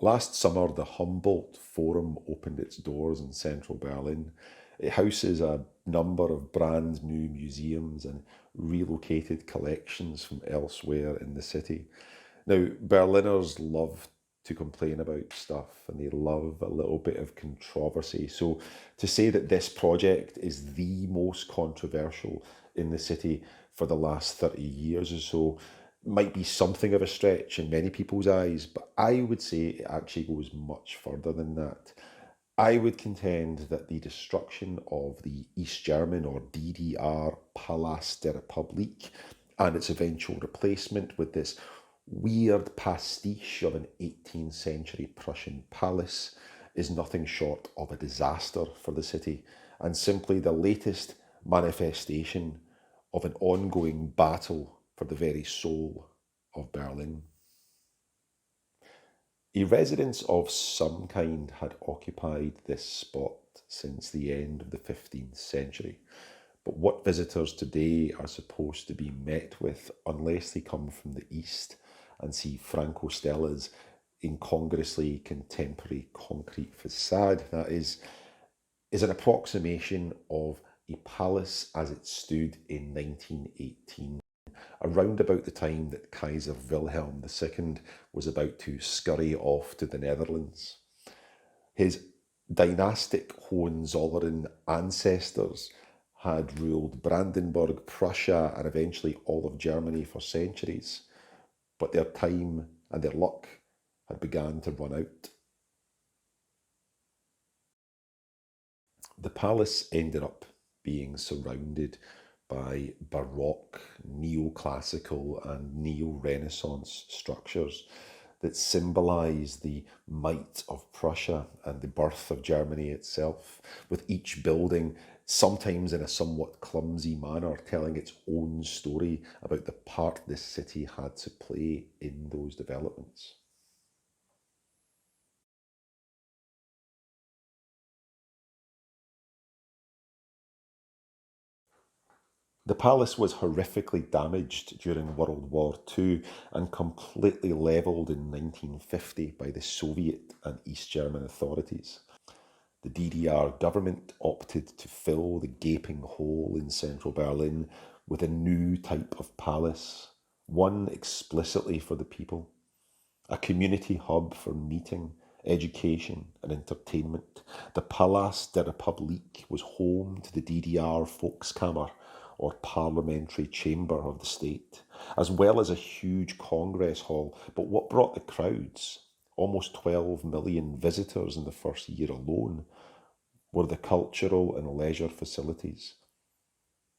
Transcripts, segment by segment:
Last summer, the Humboldt Forum opened its doors in central Berlin. It houses a number of brand new museums and relocated collections from elsewhere in the city. Now, Berliners love to complain about stuff and they love a little bit of controversy. So, to say that this project is the most controversial in the city for the last 30 years or so might be something of a stretch in many people's eyes, but I would say it actually goes much further than that. I would contend that the destruction of the East German or DDR Palast der Republik and its eventual replacement with this weird pastiche of an 18th century Prussian palace is nothing short of a disaster for the city and simply the latest manifestation of an ongoing battle for the very soul of Berlin. A residence of some kind had occupied this spot since the end of the 15th century. But what visitors today are supposed to be met with, unless they come from the East and see Franco Stella's incongruously contemporary concrete facade, that is an approximation of a palace as it stood in 1918, around about the time that Kaiser Wilhelm II was about to scurry off to the Netherlands. His dynastic Hohenzollern ancestors had ruled Brandenburg, Prussia, and eventually all of Germany for centuries, but their time and their luck had begun to run out. The palace ended up being surrounded by Baroque, neoclassical, and neo-Renaissance structures that symbolise the might of Prussia and the birth of Germany itself, with each building, sometimes in a somewhat clumsy manner, telling its own story about the part this city had to play in those developments. The palace was horrifically damaged during World War II and completely levelled in 1950 by the Soviet and East German authorities. The DDR government opted to fill the gaping hole in central Berlin with a new type of palace, one explicitly for the people, a community hub for meeting, education, and entertainment. The Palast der Republik was home to the DDR Volkskammer, or parliamentary chamber of the state, as well as a huge congress hall. But what brought the crowds, almost 12 million visitors in the first year alone, were the cultural and leisure facilities.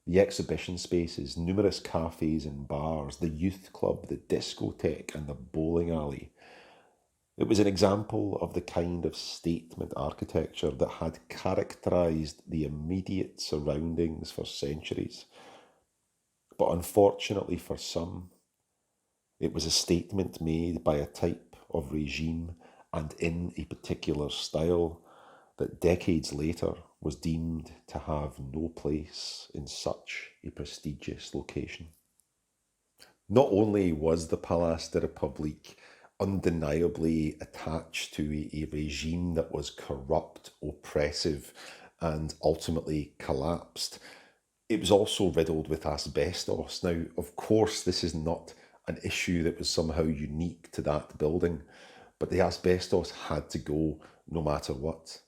The exhibition spaces, numerous cafes and bars, the youth club, the discotheque, and the bowling alley. It was an example of the kind of statement architecture that had characterised the immediate surroundings for centuries. But unfortunately for some, it was a statement made by a type of regime and in a particular style that decades later was deemed to have no place in such a prestigious location. Not only was the Palais de Republique undeniably attached to a regime that was corrupt, oppressive, and ultimately collapsed, it was also riddled with asbestos. Now, of course, this is not an issue that was somehow unique to that building, but the asbestos had to go no matter what.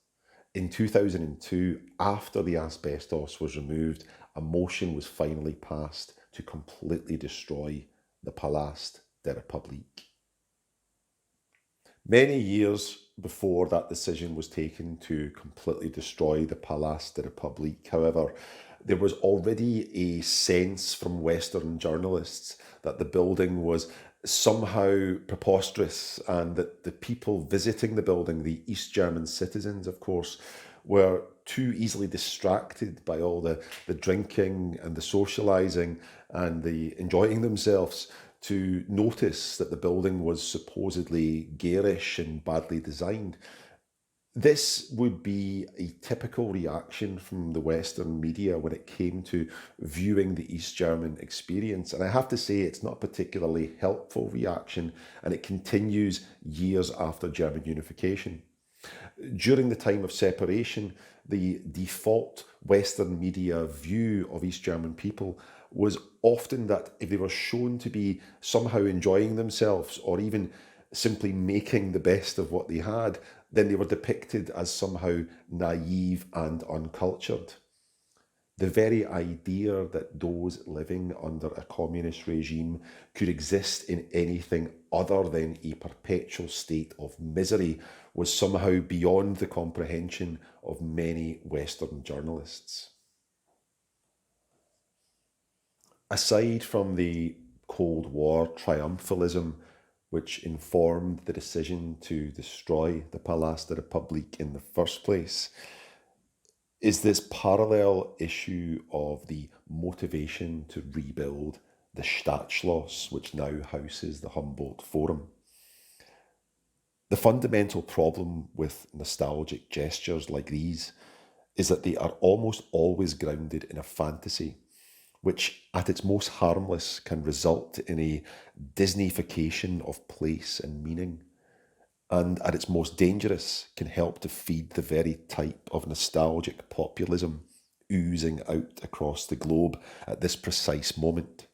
In 2002, after the asbestos was removed, a motion was finally passed to completely destroy the Palast der Republik. Many years before that decision was taken to completely destroy the Palast der Republik, however, there was already a sense from Western journalists that the building was somehow preposterous and that the people visiting the building, the East German citizens, of course, were too easily distracted by all the drinking and the socialising and the enjoying themselves to notice that the building was supposedly garish and badly designed. This would be a typical reaction from the Western media when it came to viewing the East German experience. And I have to say, it's not a particularly helpful reaction, and it continues years after German unification. During the time of separation, the default Western media view of East German people was often that if they were shown to be somehow enjoying themselves or even simply making the best of what they had, then they were depicted as somehow naive and uncultured. The very idea that those living under a communist regime could exist in anything other than a perpetual state of misery was somehow beyond the comprehension of many Western journalists. Aside from the Cold War triumphalism, which informed the decision to destroy the Palais de Republique in the first place, is this parallel issue of the motivation to rebuild the Stadtschloss, which now houses the Humboldt Forum. The fundamental problem with nostalgic gestures like these is that they are almost always grounded in a fantasy, which at its most harmless can result in a Disneyfication of place and meaning, and at its most dangerous can help to feed the very type of nostalgic populism oozing out across the globe at this precise moment.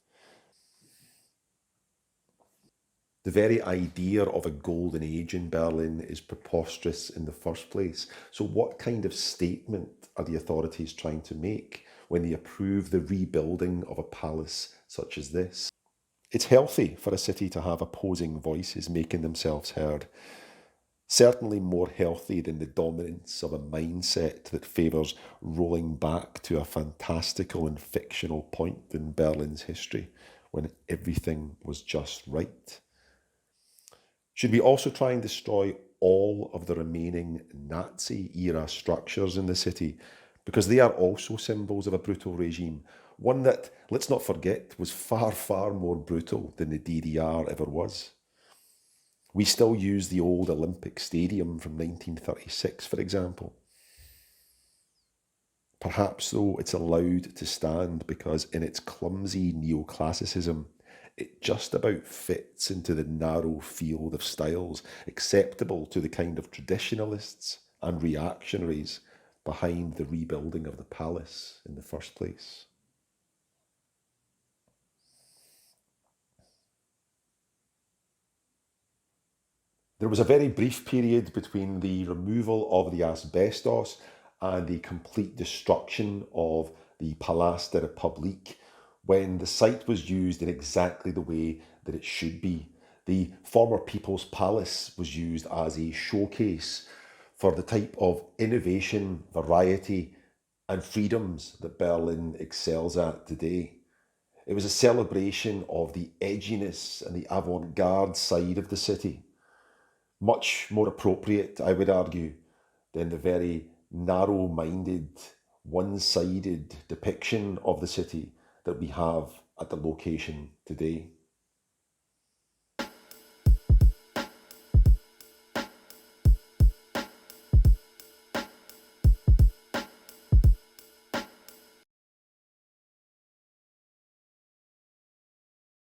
The very idea of a golden age in Berlin is preposterous in the first place. So, what kind of statement are the authorities trying to make when they approve the rebuilding of a palace such as this? It's healthy for a city to have opposing voices making themselves heard. Certainly more healthy than the dominance of a mindset that favours rolling back to a fantastical and fictional point in Berlin's history when everything was just right. Should we also try and destroy all of the remaining Nazi-era structures in the city? Because they are also symbols of a brutal regime, one that, let's not forget, was far, far more brutal than the DDR ever was. We still use the old Olympic Stadium from 1936, for example. Perhaps, though, it's allowed to stand because in its clumsy neoclassicism, it just about fits into the narrow field of styles acceptable to the kind of traditionalists and reactionaries behind the rebuilding of the palace in the first place. There was a very brief period between the removal of the asbestos and the complete destruction of the Palais de Republique when the site was used in exactly the way that it should be. The former People's Palace was used as a showcase for the type of innovation, variety, and freedoms that Berlin excels at today. It was a celebration of the edginess and the avant garde side of the city, much more appropriate, I would argue, than the very narrow minded, one sided depiction of the city that we have at the location today.